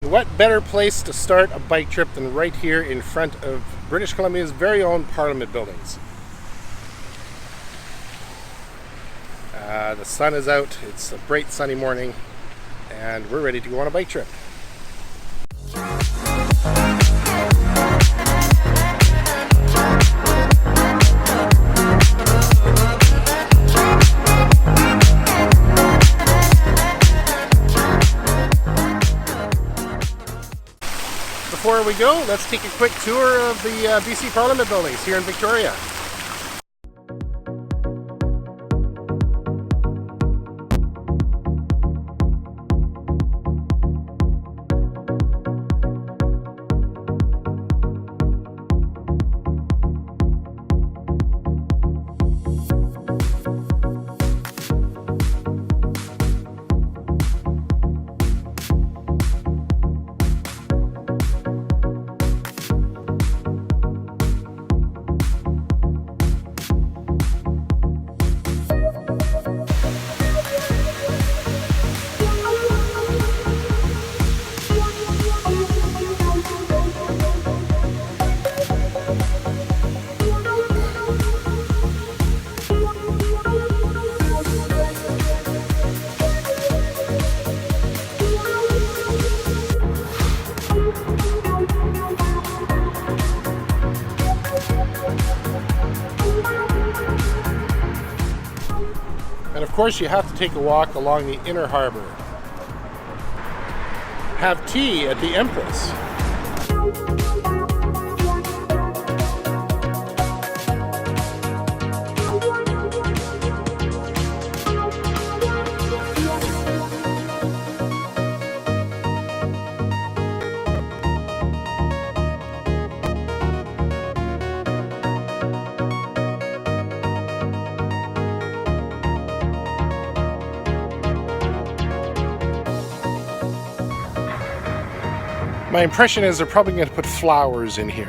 What better place to start a bike trip than right here in front of British Columbia's very own Parliament buildings. The sun is out, it's a bright sunny morning, and we're ready to go on a bike trip. Before we go, let's take a quick tour of the BC Parliament buildings here in Victoria. And of course, you have to take a walk along the inner harbor. Have tea at the Empress. My impression is they're probably going to put flowers in here.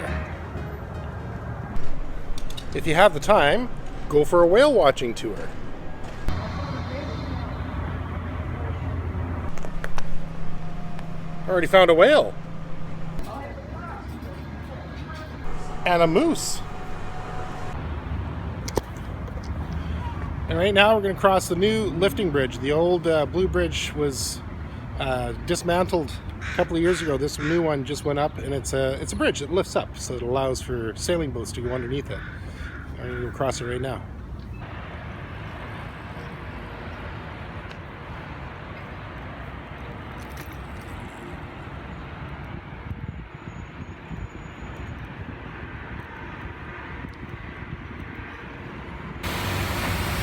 If you have the time, go for a whale watching tour. Already found a whale. And a moose. And right now we're going to cross the new lifting bridge. The old Blue Bridge was dismantled a couple of years ago. This new one just went up, and it's a bridge that lifts up, so it allows for sailing boats to go underneath it. I'm going to go across it right now.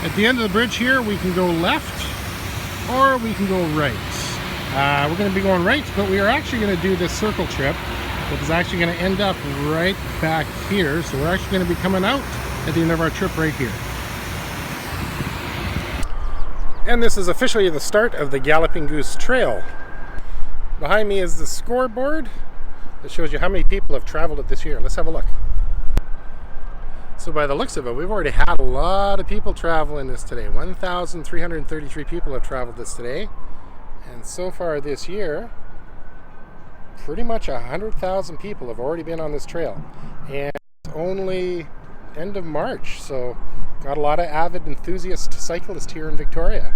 At the end of the bridge here, we can go left or we can go right. We're going to be going right, but we are actually going to do this circle trip that is actually going to end up right back here. So we're actually going to be coming out at the end of our trip right here. And this is officially the start of the Galloping Goose Trail. Behind me is the scoreboard that shows you how many people have traveled it this year. Let's have a look. So by the looks of it, we've already had a lot of people traveling this today. 1,333 people have traveled this today. And so far this year, pretty much 100,000 people have already been on this trail. And it's only end of March, so got a lot of avid enthusiast cyclists here in Victoria.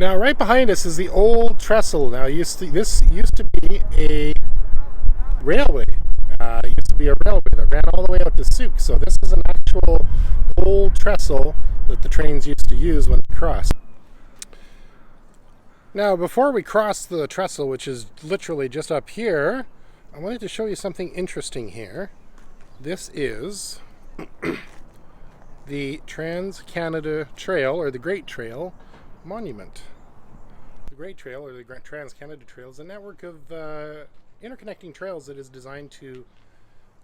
Now, right behind us is the old trestle. Now, this used to be a railway. It used to be a railway that ran all the way out to Souk. So this is an actual old trestle that the trains used to use when they crossed. Now, before we cross the trestle, which is literally just up here, I wanted to show you something interesting here. This is the Trans-Canada Trail, or the Great Trail Monument. The Great Trail, or the Trans-Canada Trail, is a network of interconnecting trails that is designed to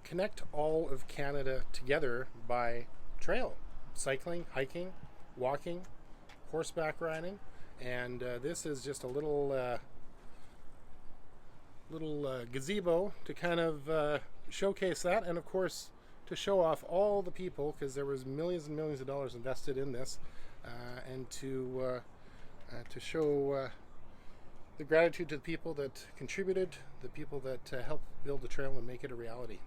connect all of Canada together by trail, cycling, hiking, walking, horseback riding, and this is just a little gazebo to kind of showcase that, and of course to show off all the people, because there was millions and millions of dollars invested in this, and to show the gratitude to the people that contributed, the people that helped build the trail and make it a reality.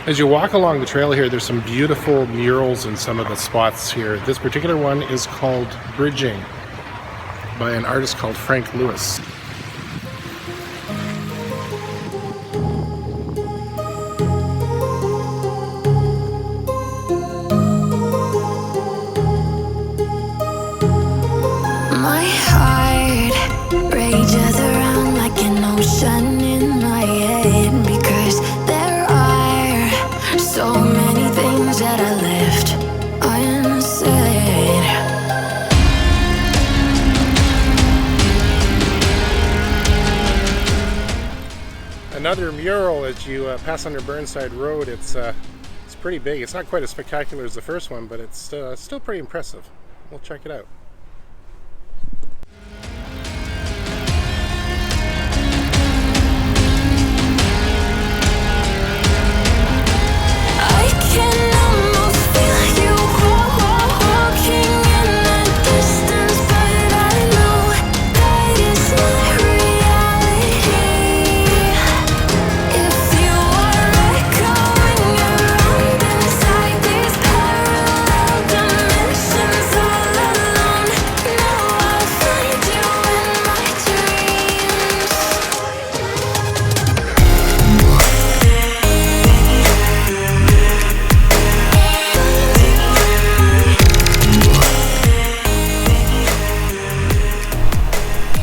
As you walk along the trail here, there's some beautiful murals in some of the spots here. This particular one is called Bridging by an artist called Frank Lewis. My heart rages around like an ocean in my head, because there are so many things that I left unsaid. Another mural as you pass under Burnside Road. It's pretty big. It's not quite as spectacular as the first one, but it's still pretty impressive. We'll check it out.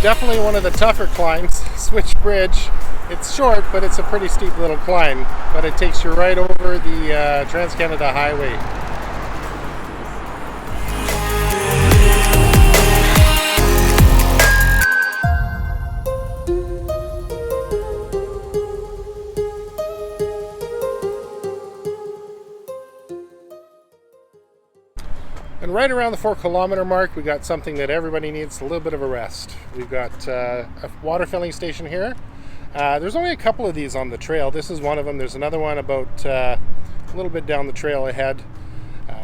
Definitely one of the tougher climbs, Switch Bridge. It's short, but it's a pretty steep little climb, but it takes you right over the Trans-Canada Highway. And right around the 4-kilometer mark, we got something that everybody needs, a little bit of a rest. We've got a water filling station here. There's only a couple of these on the trail. This is one of them. There's another one about a little bit down the trail ahead.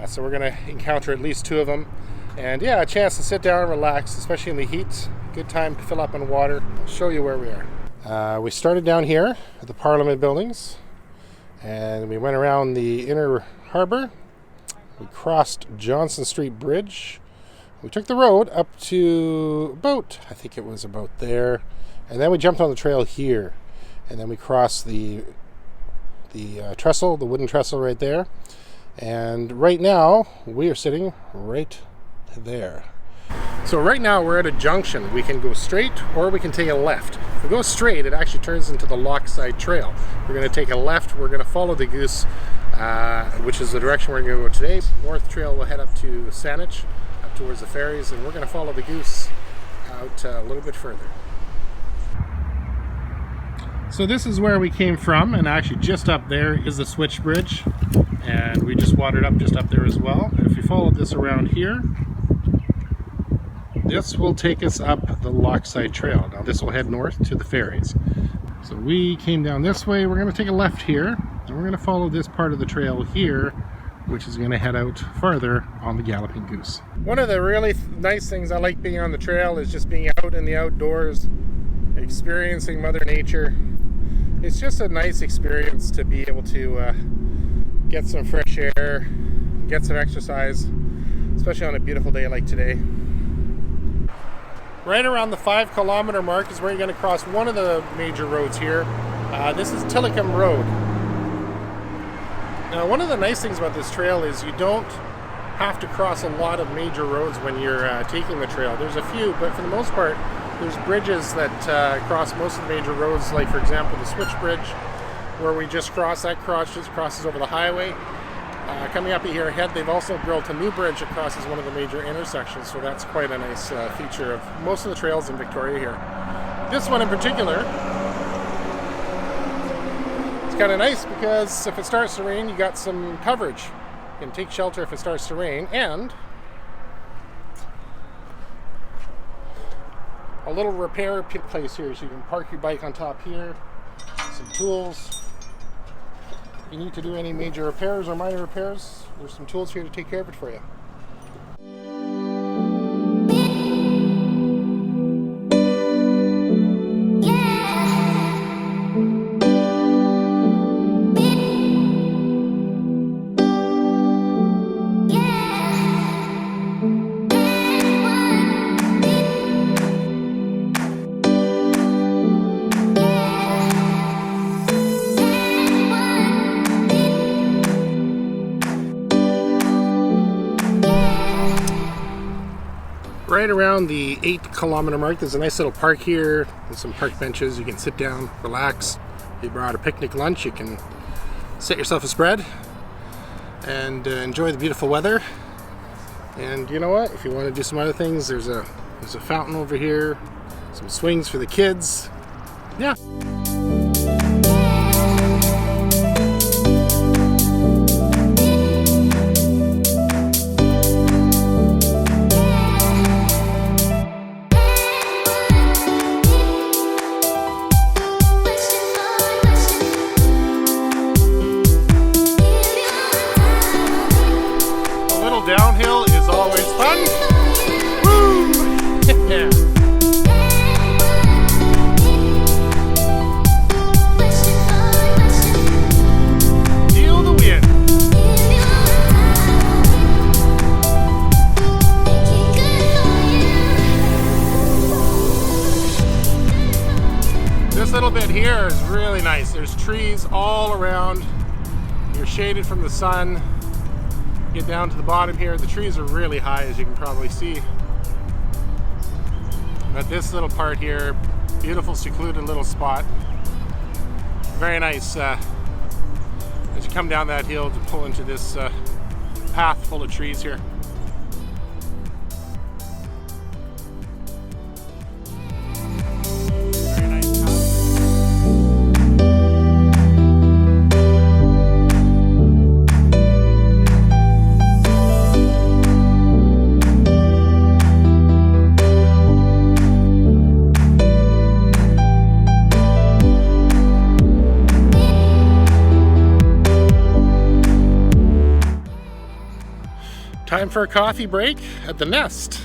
So we're going to encounter at least two of them. And yeah, a chance to sit down and relax, especially in the heat. Good time to fill up on water. I'll show you where we are. We started down here at the Parliament buildings, and we went around the inner harbor. We crossed Johnson Street Bridge. We took the road up to about, I think it was about there, and then we jumped on the trail here, and then we crossed the trestle, the wooden trestle right there, and right now we are sitting right there. So right now we're at a junction. We can go straight or we can take a left. If we go straight, it actually turns into the Lochside Trail. We're going to take a left. We're going to follow the Goose, which is the direction we're going to go today. North Trail will head up to Saanich, up towards the ferries, and we're going to follow the Goose out a little bit further. So this is where we came from, and actually just up there is the Switch Bridge, and we just watered up just up there as well. And if you follow this around here, this will take us up the Lochside Trail. Now this will head north to the ferries. So we came down this way. We're going to take a left here, and we're going to follow this part of the trail here, which is going to head out farther on the Galloping Goose. One of the really nice things I like being on the trail is just being out in the outdoors, experiencing Mother Nature. It's just a nice experience to be able to get some fresh air, get some exercise, especially on a beautiful day like today. Right around the 5 kilometer mark is where you're going to cross one of the major roads here. This is Tillicum Road. Now, one of the nice things about this trail is you don't have to cross a lot of major roads when you're taking the trail. There's a few, but for the most part, there's bridges that cross most of the major roads, like for example the Switch Bridge, where we just crossed. That crosses over the highway. Coming up here ahead, they've also built a new bridge that crosses one of the major intersections, so that's quite a nice feature of most of the trails in Victoria here. This one in particular, it's kind of nice because if it starts to rain, you got some coverage. You can take shelter if it starts to rain, and a little repair place here, so you can park your bike on top here, some tools. If you need to do any major repairs or minor repairs, there's some tools here to take care of it for you. Right around the 8 kilometer mark, there's a nice little park here with some park benches. You can sit down, relax. If you brought a picnic lunch, you can set yourself a spread and enjoy the beautiful weather. And you know what? If you want to do some other things, there's a fountain over here, some swings for the kids. Yeah. Downhill is always fun. Woo! Yeah. Feel the wind. This little bit here is really nice. There's trees all around. You're shaded from the sun. Get down to the bottom here, the trees are really high, as you can probably see. But this little part here, beautiful secluded little spot. Very nice as you come down that hill to pull into this path full of trees here. Very nice path. Time for a coffee break at the Nest.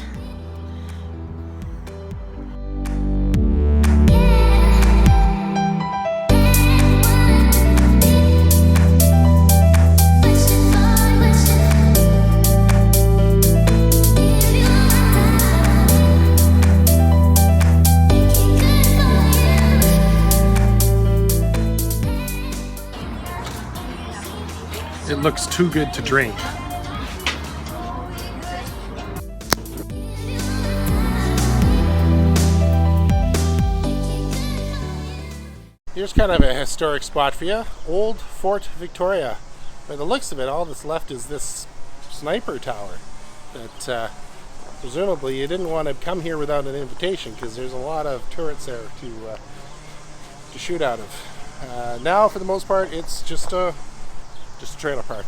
It looks too good to drink. Here's kind of a historic spot for you. Old Fort Victoria. By the looks of it, all that's left is this sniper tower that presumably you didn't want to come here without an invitation, because there's a lot of turrets there to shoot out of. Now, for the most part, it's just a trailer park.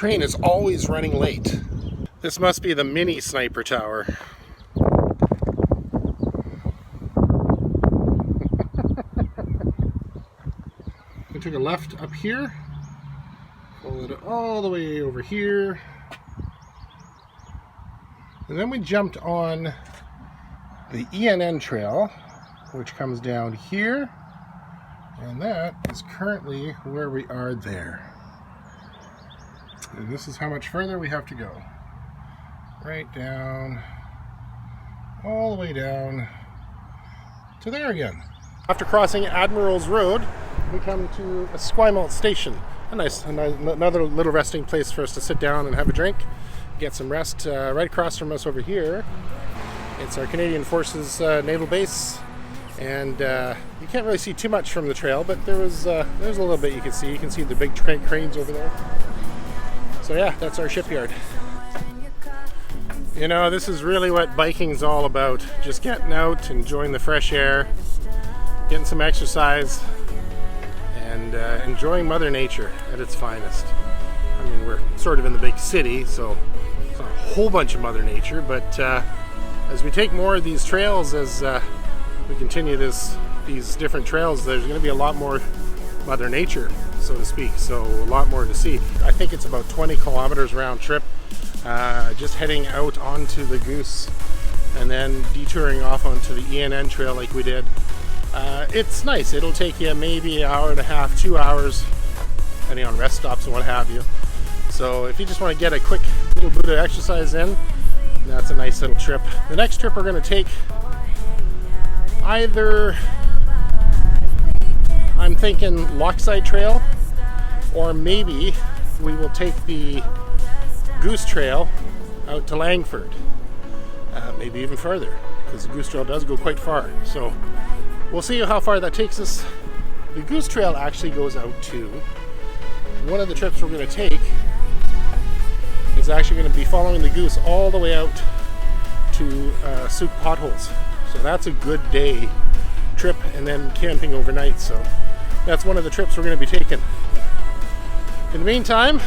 train is always running late. This must be the mini Sniper Tower. We took a left up here, followed it all the way over here, and then we jumped on the ENN trail, which comes down here, and that is currently where we are there. And this is how much further we have to go. Right down, all the way down to there again. After crossing Admiral's Road, we come to Esquimalt Station. Another little resting place for us to sit down and have a drink, get some rest. Right across from us over here, it's our Canadian Forces Naval Base. And you can't really see too much from the trail, but there's a little bit you can see. You can see the big cranes over there. So yeah, that's our shipyard. You know, this is really what biking's all about. Just getting out, enjoying the fresh air, getting some exercise, and enjoying Mother Nature at its finest. I mean, we're sort of in the big city, so it's not a whole bunch of Mother Nature, but as we take more of these trails, as we continue these different trails, there's going to be a lot more Mother Nature, so to speak, so a lot more to see. I think it's about 20 kilometers round trip, just heading out onto the Goose and then detouring off onto the ENN trail like we did. It's nice. It'll take you maybe an hour and a half, 2 hours, depending on rest stops and what have you. So if you just want to get a quick little bit of exercise in, that's a nice little trip. The next trip we're going to take, either I'm thinking Lochside Trail, or maybe we will take the Goose Trail out to Langford, maybe even further, because the Goose Trail does go quite far. So we'll see how far that takes us. The Goose Trail actually goes out to, one of the trips we're going to take is actually going to be following the Goose all the way out to Sooke Potholes. So that's a good day trip, and then camping overnight. So that's one of the trips we're going to be taking. In the meantime,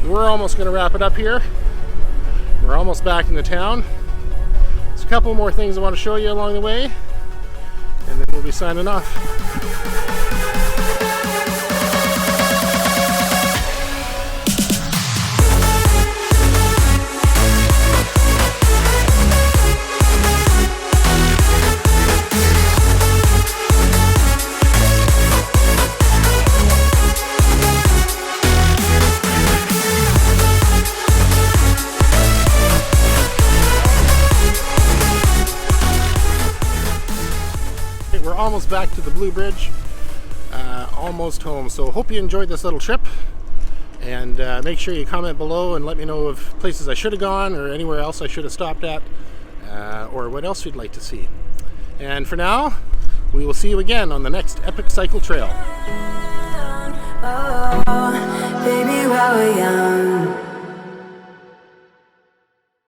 we're almost going to wrap it up here. We're almost back in the town. There's a couple more things I want to show you along the way, and then we'll be signing off. We're almost back to the Blue Bridge, almost home. So hope you enjoyed this little trip, and make sure you comment below and let me know of places I should have gone or anywhere else I should have stopped at, or what else you'd like to see. And for now, we will see you again on the next Epic Cycle Trail. Oh, baby, while we're young.